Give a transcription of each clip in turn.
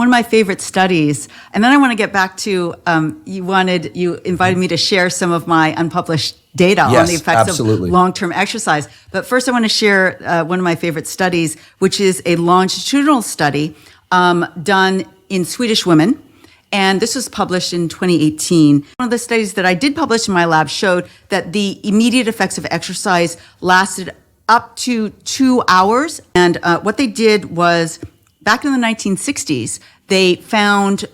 one of my favorite studies, and then I want to get back to, you invited me to share some of my unpublished data on the effects absolutely. of long-term exercise. But first I want to share one of my favorite studies, which is a longitudinal study done in Swedish women. And this was published in 2018. One of the studies that I did publish in my lab showed that the immediate effects of exercise lasted up to 2 hours. And what they did was, back in the 1960s, they found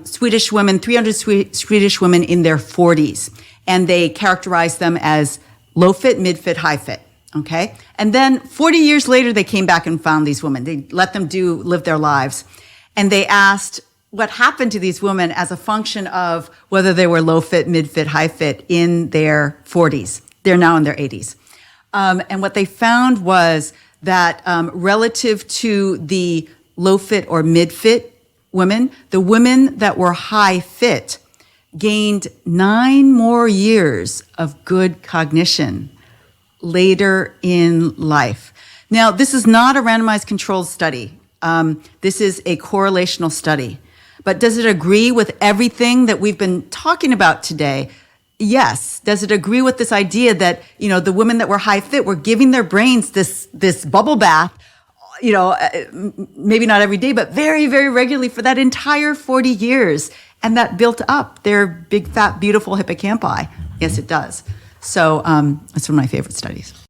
Swedish women, 300 Swedish women in their 40s. And they characterized them as low fit, mid fit, high fit. Okay. And then 40 years later, they came back and found these women. They let them live their lives. And they asked what happened to these women as a function of whether they were low fit, mid fit, high fit in their 40s. They're now in their 80s. And what they found was that relative to the low fit or mid fit women, the women that were high fit gained 9 more years of good cognition later in life. Now, this is not a randomized controlled study. This is a correlational study. But does it agree with everything that we've been talking about today? Yes. Does it agree with this idea that, the women that were high fit were giving their brains this bubble bath, maybe not every day, but very, very regularly for that entire 40 years. And that built up their big, fat, beautiful hippocampi. Yes, it does. So it's one of my favorite studies.